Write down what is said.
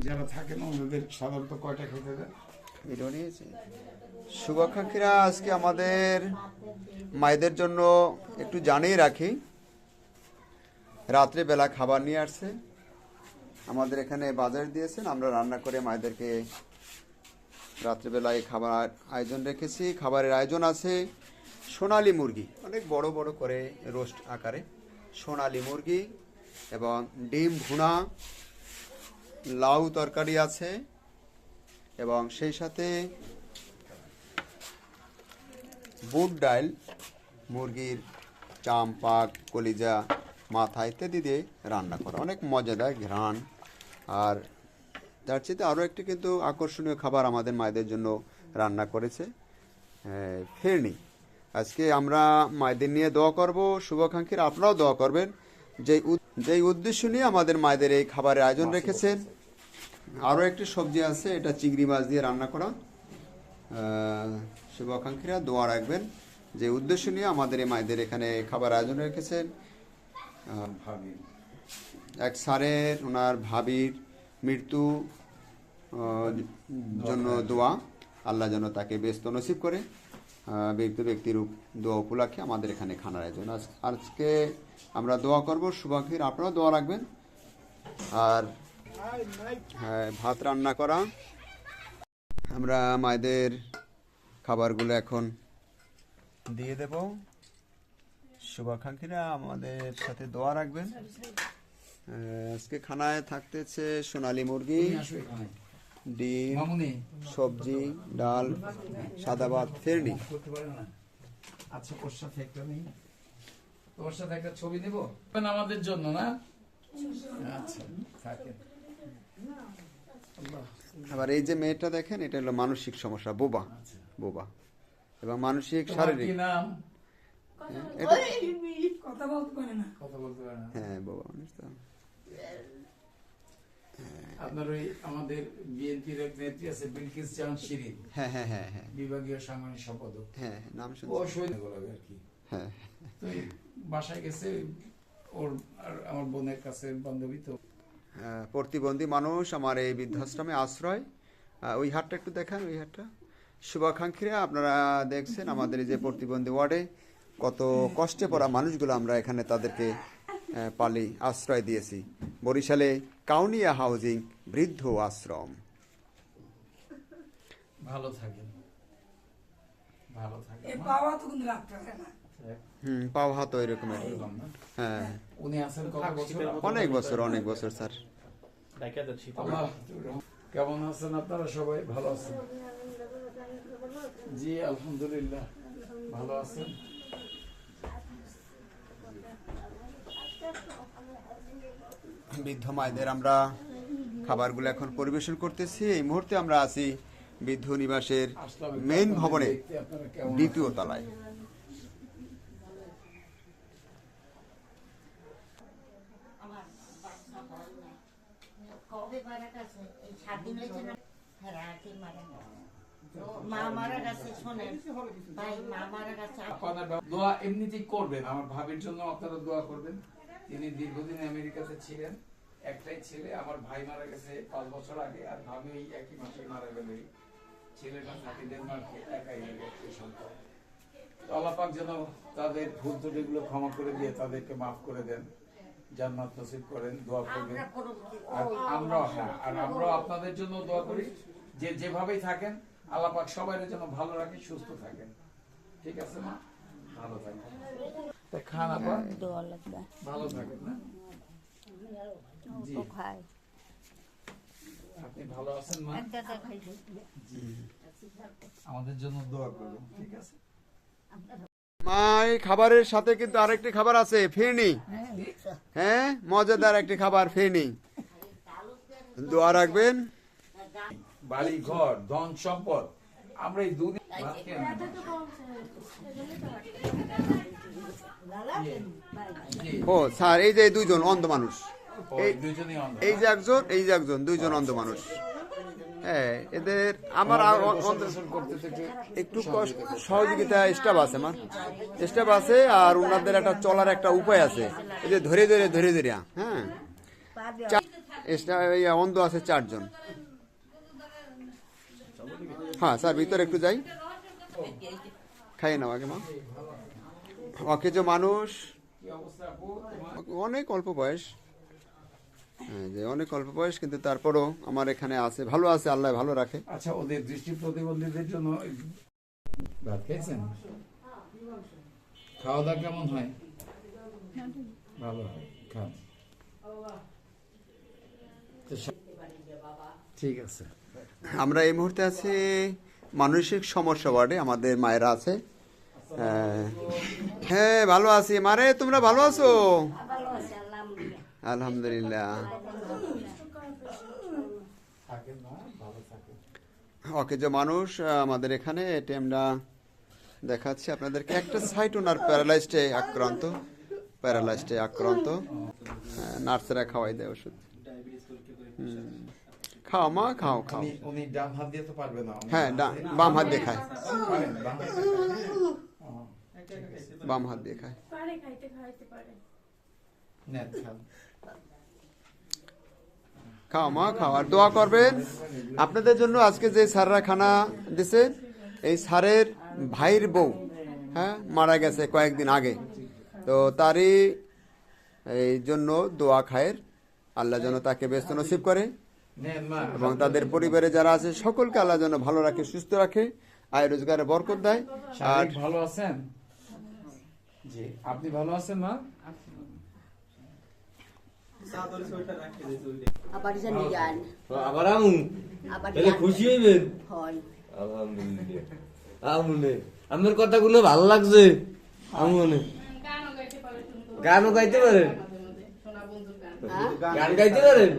যারা থাকেন ওনাদের সাধারণত কয়টা খেতে দেন? শুভাকাঙ্ক্ষীরা, আজকে আমাদের মায়েদের জন্য একটু জানিয়ে রাখি, রাত্রেবেলা খাবার নিয়ে আসছে আমাদের এখানে বাজার দিয়েছেন, আমরা রান্না করে মায়েদেরকে রাত্রেবেলায় খাবার আয়োজন রেখেছি। খাবারের আয়োজন আছে সোনালী মুরগি, অনেক বড় বড় করে রোস্ট আকারে সোনালী মুরগি, এবং ডিম ভুনা, লাউ তরকারি আছে, এবং সেই সাথে বুট ডাল, মুরগির চাম, পাক, কলিজা, মাথা ইত্যাদি দিয়ে রান্না করা, অনেক মজাদার ঘ্রাণ। আর তার চেয়ে আরও একটি কিন্তু আকর্ষণীয় খাবার আমাদের মায়েদের জন্য রান্না করেছে, ফেরনি। আজকে আমরা মায়েদের নিয়ে দোয়া করব, শুভাকাঙ্ক্ষীরা আপনারাও দোয়া করবেন, যেই উদ্দেশ্য নিয়ে আমাদের মায়েদের এই খাবারের আয়োজন রেখেছেন। আরও একটি সবজি আছে, এটা চিংড়ি মাছ দিয়ে রান্না করা। শুভাকাঙ্ক্ষীরা দোয়া রাখবেন, যে উদ্দেশ্য নিয়ে আমাদের এই মায়েদের এখানে খাবার আয়োজন রেখেছেন। এক স্যারের, ওনার ভাবির মৃত্যু জন্য দোয়া, আল্লাহ যেন তাকে ব্যস্ত নসিব করে। মৃত্যু ব্যক্তির দোয়া উপলক্ষে আমাদের এখানে খানার আয়োজন। আজকে আমরা দোয়া করব, শুভাকাঙ্ক্ষীরা আপনারাও দোয়া রাখবেন। আর হ্যাঁ, ভাত রান্না করা, আমরা মায়েদের খাবারগুলো এখন দিয়ে দেব। শুভাকাঙ্ক্ষীরা আমাদের সাথে দোয়া রাখবেন। আজকে খানায় থাকতেছে সোনালী মুরগি, ডিম, সবজি, ডাল, সাদা ভাত, ফেরনি। আচ্ছা, ওর সাথে একটা নেই, ওর সাথে একটা ছবি নেব আমাদের জন্য, না? আচ্ছা, থাকে। আবার এই যে মেয়েটা দেখেন, এটা হলো মানসিক সমস্যা, বোবা, বোবা এবং মানসিক শারীরিক। নাম? কথা বলতে পারে না। হ্যাঁ, বোবা মানুষ তো। আপনার ওই আমাদের বিএনপির এক নেত্রী আছে, বিলকিস জাহান শিরিন। হ্যাঁ হ্যাঁ হ্যাঁ হ্যাঁ, বিভাগীয় সাংগঠনিক সম্পাদক। হ্যাঁ, নাম ও শুনছি। শহীদ আর কি। হ্যাঁ, তো বাসায় গেছে ওর, আর আমার বোনের কাছে বান্ধবী তো। প্রতিবন্ধী মানুষ আমার এই বৃদ্ধাশ্রমে আশ্রয়। ওই হাটটা একটু দেখান, ওই হাটটা। শুভাকাঙ্ক্ষীরা, আপনারা দেখছেন আমাদের এই যে প্রতিবন্ধী ওয়ার্ডে কত কষ্টে পড়া মানুষগুলো আমরা এখানে তাদেরকে পালি আশ্রয় দিয়েছি। বরিশালে কাউনিয়া হাউজিং বৃদ্ধ আশ্রম। ভালো থাকেন, ভালো থাকেন। এই পাওয়া তো কিন্তু রাখতে না। পাওয়া হাত এরকম। হ্যাঁ, উনি আছেন কত বছর? অনেক বছর, অনেক বছর স্যার। কেমন আছেন আপনারা সবাই? ভালো আছেন? জি আলহামদুলিল্লাহ ভালো আছেন। বৃদ্ধ মায়েদের আমরা খাবারগুলো এখন পরিবেশন করতেছি। এই মুহূর্তে আমরা আছি বৃদ্ধ নিবাসের মেইন ভবনে, দ্বিতীয় তলায়। দোয়া এমনিতেই করবেন, আমার ভাবির জন্য আপনারা দোয়া করবেন। তিনি দীর্ঘদিন আমেরিকাতে ছিলেন, একটাই ছেলে। আমার ভাই মারা গেছে 5 বছর আগে, আর ভাবি ওই একই মাসে মারা গেল। ছেলেটা থাকে ডেনমার্কে, একাই একটি সন্তান। তো আল্লাহ পাক যেন তাদের ভুল ত্রুটিগুলো ক্ষমা করে দিয়ে তাদেরকে মাফ করে দেন, জান্নাত নসিব করেন, দোয়া করবেন। আর আমরাও, হ্যাঁ, আর আমরাও আপনাদের জন্য দোয়া করি, যে যেভাবেই থাকেন আল্লাহ পাক সবাই যেন ভালো রাখে, সুস্থ থাকেন। ঠিক আছে মা, ভালো থাকেন। খান আবার ভালো থাকেন, না? জি, আপনি ভালো আছেন মা? আমাদের জন্য দোয়া করবেন, ঠিক আছে? মা, এই খাবারের সাথে কিন্তু আরেকটি খাবার আছে, ফেরনি। হ্যাঁ, মজাদার একটি খাবার, ফেরনি। দোয়া রাখবেন। বাড়ি ঘর, ধন সম্পদ, আমরা এই দুদিন ও স্যার, এই যে দুইজন অন্ধ মানুষ, এই যে একজন, এই যে একজন, দুইজন অন্ধ মানুষ। হ্যাঁ, এদের আমার একটু সহযোগিতা স্টাফ আছে, আমার স্টাফ আছে, আর ওনাদের একটা চলার একটা উপায় আছে, এই যে ধরে ধরে ধরে ধরে, হ্যাঁ, অন্ধ আছে 4 জন। হ্যাঁ স্যার, ভিতরে একটু যাই, খাইয়ে নাও আগে মা। অকেজ মানুষ, কি অবস্থা আপু তোমার? অনেক অল্প বয়স, যে অনেক অল্প বয়স, কিন্তু তারপরও আমার এখানে আছে, ভালো আছে, আল্লাহ ভালো রাখে। আচ্ছা, ওদের দৃষ্টি প্রতিবন্ধীদের জন্য ভাত খেয়েছেন? খাওয়া দাওয়া কেমন হয়? ভালো হয়, খান। তো ঠিক আছে। আমরা এই মুহূর্তে আছি মানসিক সমস্যা ওয়ার্ডে, আমাদের মায়েরা আছে। হ্যাঁ ভালো আছি মারে, তোমরা ভালো আছো? আলহামদুলিল্লাহ। থাকেন না, ভালো থাকেন। অকেজ মানুষ আমাদের এখানে, এটি আমরা দেখাচ্ছি আপনাদেরকে। একটা সাইট ওনার প্যারালাইজডে আক্রান্ত, নার্সেরা খাওয়াই দেয় ওষুধ। খাও মা, খাও খাও। উনি ডান হাত দিয়ে তো পারবে না। হ্যাঁ, বাম হাত দিয়ে খায়, পারেন, বাম হাতে খান। ও, বাম হাত দিয়ে খায়। পারে খাইতে পারে। নেন, খান। খাও মা, খাও, আর দোয়া করবেন আপনাদের জন্য। আজকে যে স্যাররা খানা দিছে, এই স্যারের ভাইয়ের বউ হ্যাঁ মারা গেছে কয়েকদিন আগে, তো তারই এই জন্য দোয়া খায়ের, আল্লাহ যেন তাকে ব্যস্ত নসিব করে, নেন মা। এবং তাদের পরিবারে যারা আছে সকলকে আল্লাহ যেন ভালো রাখে, সুস্থ রাখে, আয় রোজগারে বরকত দেয়। আর শারীরিক ভালো আছেন? জি, আপনি ভালো আছেন মা? আবার জানি যান আবার আমু আবার তাহলে খুশি হইবেন। হয় আলহামদুলিল্লাহ। আমুনে আমার কথাগুলো ভালো লাগছে। আমুনে গানও গাইতে পারে সুন্দর। গানও গাইতে পারেন? মাঝে মাঝে সোনা বন্ধুর গান। হ্যাঁ গান গাইতে পারেন?